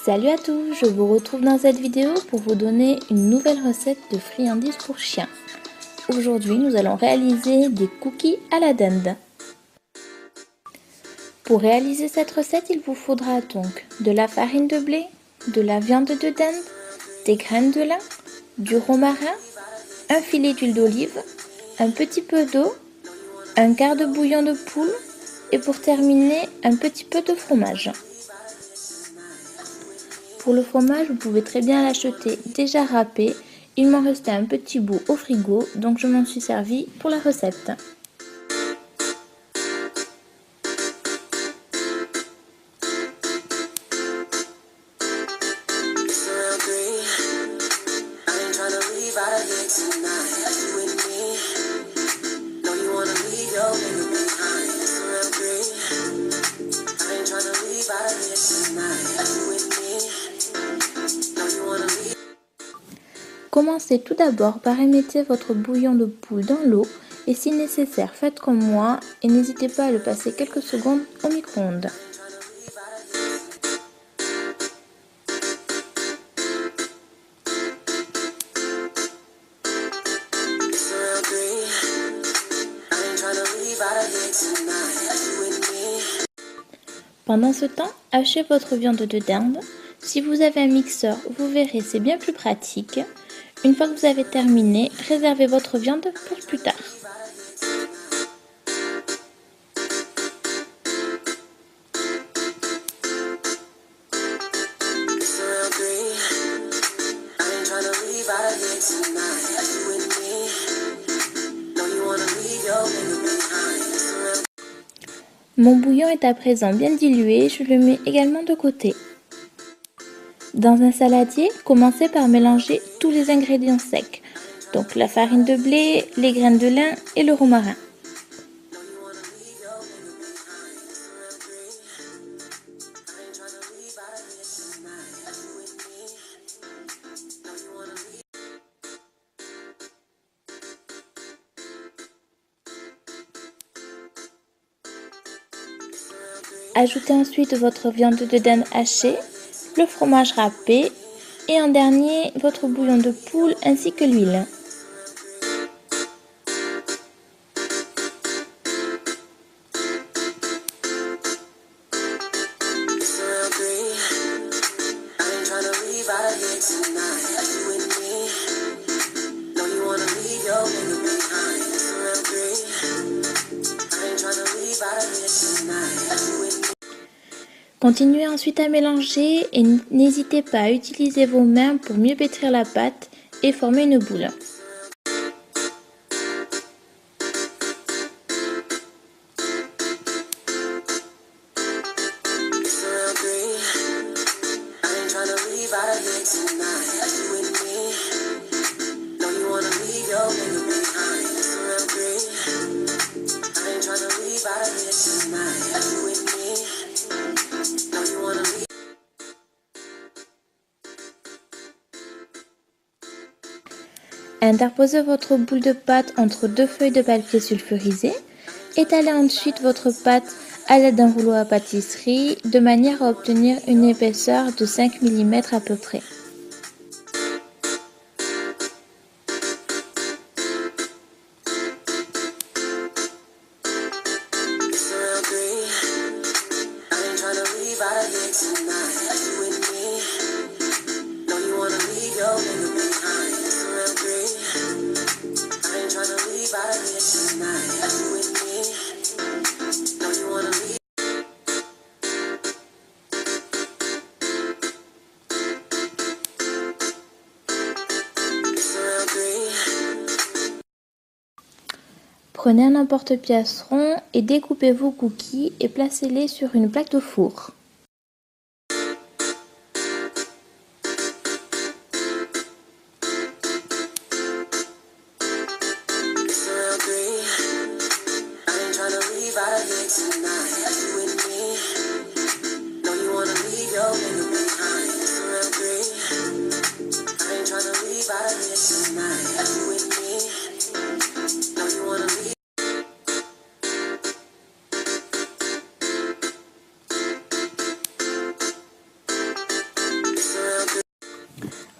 Salut à tous, je vous retrouve dans cette vidéo pour vous donner une nouvelle recette de friandises pour chiens. Aujourd'hui, nous allons réaliser des cookies à la dinde. Pour réaliser cette recette, il vous faudra donc de la farine de blé, de la viande de dinde, des graines de lin, du romarin, un filet d'huile d'olive, un petit peu d'eau, un quart de bouillon de poule et pour terminer, un petit peu de fromage. Pour le fromage, vous pouvez très bien l'acheter déjà râpé. Il m'en restait un petit bout au frigo, donc je m'en suis servi pour la recette. Commencez tout d'abord par émettre votre bouillon de poule dans l'eau et si nécessaire faites comme moi et n'hésitez pas à le passer quelques secondes au micro-ondes. Pendant ce temps, hachez votre viande de dinde. Si vous avez un mixeur, vous verrez, c'est bien plus pratique. Une fois que vous avez terminé, réservez votre viande pour plus tard. Mon bouillon est à présent bien dilué, je le mets également de côté. Dans un saladier, commencez par mélanger tous les ingrédients secs, donc la farine de blé, les graines de lin et le romarin. Ajoutez ensuite votre viande de dinde hachée, le fromage râpé et en dernier votre bouillon de poule ainsi que l'huile. Continuez ensuite à mélanger et n'hésitez pas à utiliser vos mains pour mieux pétrir la pâte et former une boule. Interposez votre boule de pâte entre deux feuilles de papier sulfurisé. Étalez ensuite votre pâte à l'aide d'un rouleau à pâtisserie de manière à obtenir une épaisseur de 5 mm à peu près. Prenez un emporte-pièce rond et découpez vos cookies et placez-les sur une plaque de four.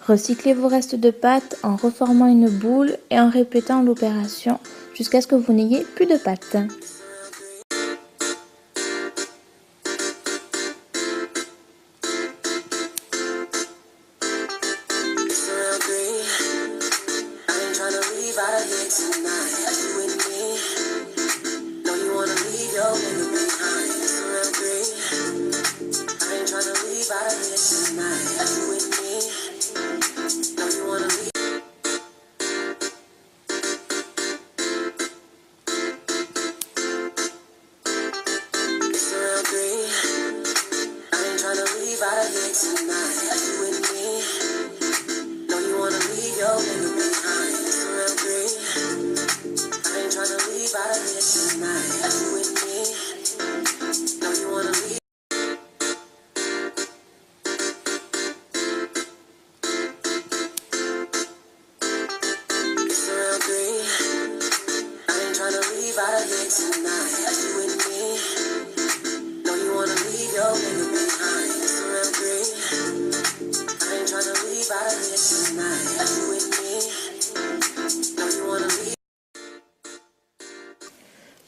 Recyclez vos restes de pâte en reformant une boule et en répétant l'opération jusqu'à ce que vous n'ayez plus de pâte.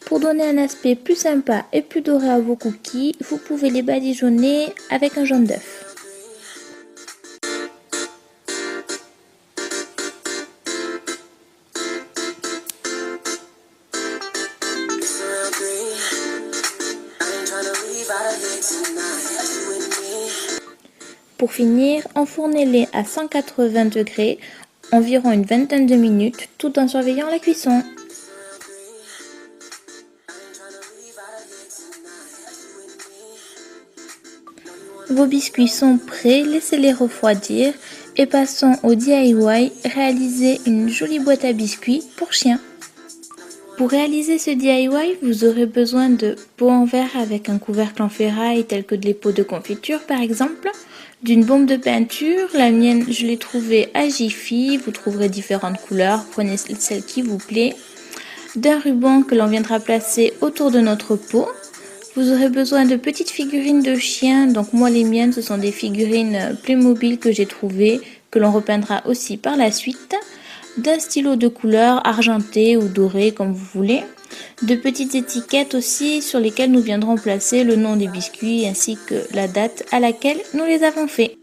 Pour donner un aspect plus sympa et plus doré à vos cookies, vous pouvez les badigeonner avec un jaune d'œuf. Pour finir, enfournez-les à 180 degrés, environ une vingtaine de minutes, tout en surveillant la cuisson. Vos biscuits sont prêts, laissez-les refroidir et passons au DIY, réaliser une jolie boîte à biscuits pour chiens. Pour réaliser ce DIY, vous aurez besoin de pots en verre avec un couvercle en ferraille tel que des pots de confiture par exemple, d'une bombe de peinture, la mienne je l'ai trouvée à Jiffy, vous trouverez différentes couleurs, prenez celle qui vous plaît, d'un ruban que l'on viendra placer autour de notre pot. Vous aurez besoin de petites figurines de chiens, donc moi les miennes ce sont des figurines Playmobil que j'ai trouvées, que l'on repeindra aussi par la suite, d'un stylo de couleur argenté ou doré comme vous voulez, de petites étiquettes aussi sur lesquelles nous viendrons placer le nom des biscuits ainsi que la date à laquelle nous les avons faits.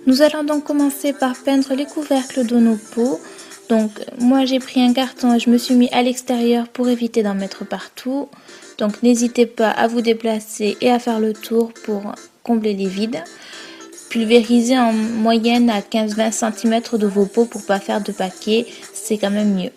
Nous allons donc commencer par peindre les couvercles de nos pots. Donc moi j'ai pris un carton et je me suis mis à l'extérieur pour éviter d'en mettre partout. Donc n'hésitez pas à vous déplacer et à faire le tour pour combler les vides. Pulvérisez en moyenne à 15-20 cm de vos pots pour pas faire de paquets, c'est quand même mieux.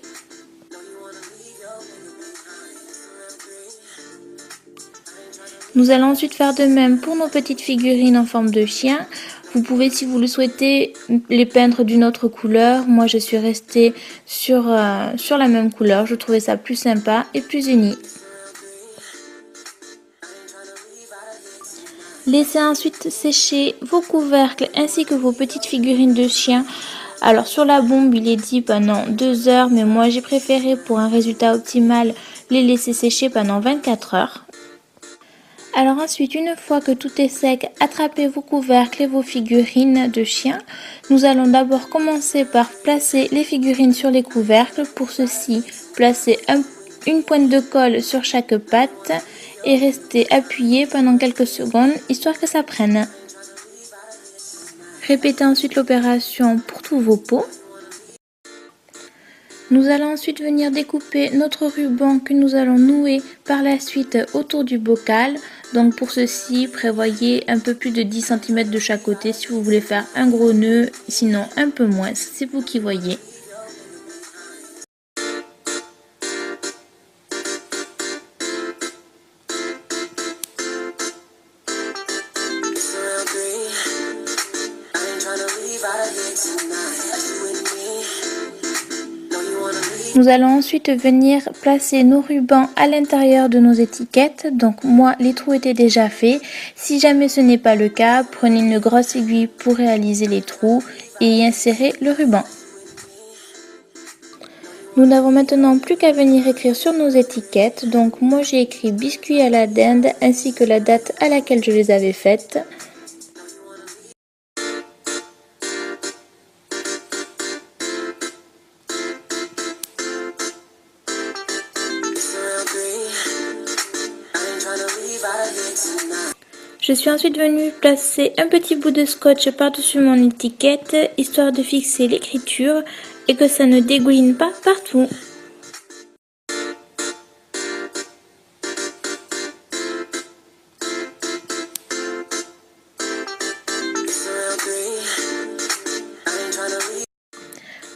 Nous allons ensuite faire de même pour nos petites figurines en forme de chien. Vous pouvez, si vous le souhaitez, les peindre d'une autre couleur. Moi, je suis restée sur la même couleur. Je trouvais ça plus sympa et plus uni. Laissez ensuite sécher vos couvercles ainsi que vos petites figurines de chien. Alors, sur la bombe, il est dit pendant 2 heures, mais moi, j'ai préféré pour un résultat optimal les laisser sécher pendant 24 heures. Alors ensuite, une fois que tout est sec, attrapez vos couvercles et vos figurines de chien. Nous allons d'abord commencer par placer les figurines sur les couvercles. Pour ceci, placez une pointe de colle sur chaque patte et restez appuyé pendant quelques secondes, histoire que ça prenne. Répétez ensuite l'opération pour tous vos pots. Nous allons ensuite venir découper notre ruban que nous allons nouer par la suite autour du bocal. Donc pour ceci, prévoyez un peu plus de 10 cm de chaque côté si vous voulez faire un gros nœud, sinon un peu moins, c'est vous qui voyez. Nous allons ensuite venir placer nos rubans à l'intérieur de nos étiquettes. Donc moi, les trous étaient déjà faits. Si jamais ce n'est pas le cas, prenez une grosse aiguille pour réaliser les trous et y insérer le ruban. Nous n'avons maintenant plus qu'à venir écrire sur nos étiquettes. Donc moi, j'ai écrit biscuits à la dinde ainsi que la date à laquelle je les avais faites. Je suis ensuite venue placer un petit bout de scotch par-dessus mon étiquette, histoire de fixer l'écriture et que ça ne dégouline pas partout.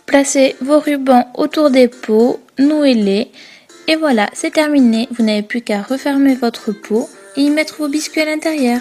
Placez vos rubans autour des pots, nouez-les et voilà, c'est terminé. Vous n'avez plus qu'à refermer votre pot et y mettre vos biscuits à l'intérieur.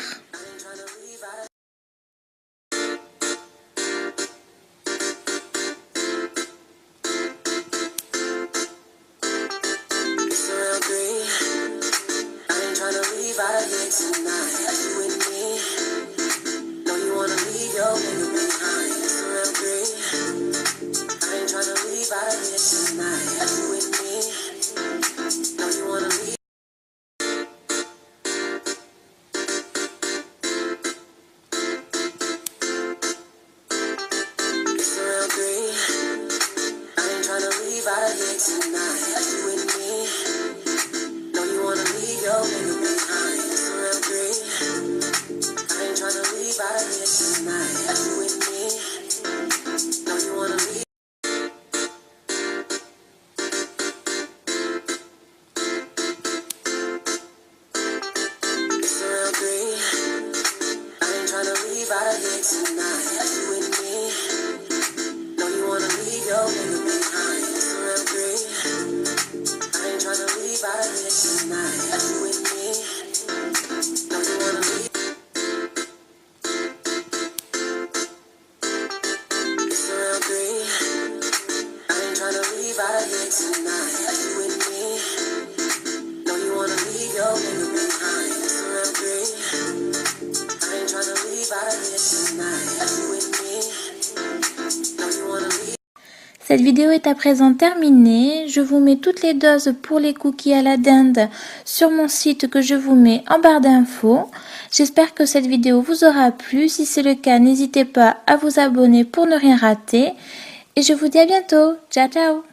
Cette vidéo est à présent terminée. Je vous mets toutes les doses pour les cookies à la dinde sur mon site que je vous mets en barre d'infos. J'espère que cette vidéo vous aura plu. Si c'est le cas, n'hésitez pas à vous abonner pour ne rien rater. Et je vous dis à bientôt. Ciao, ciao!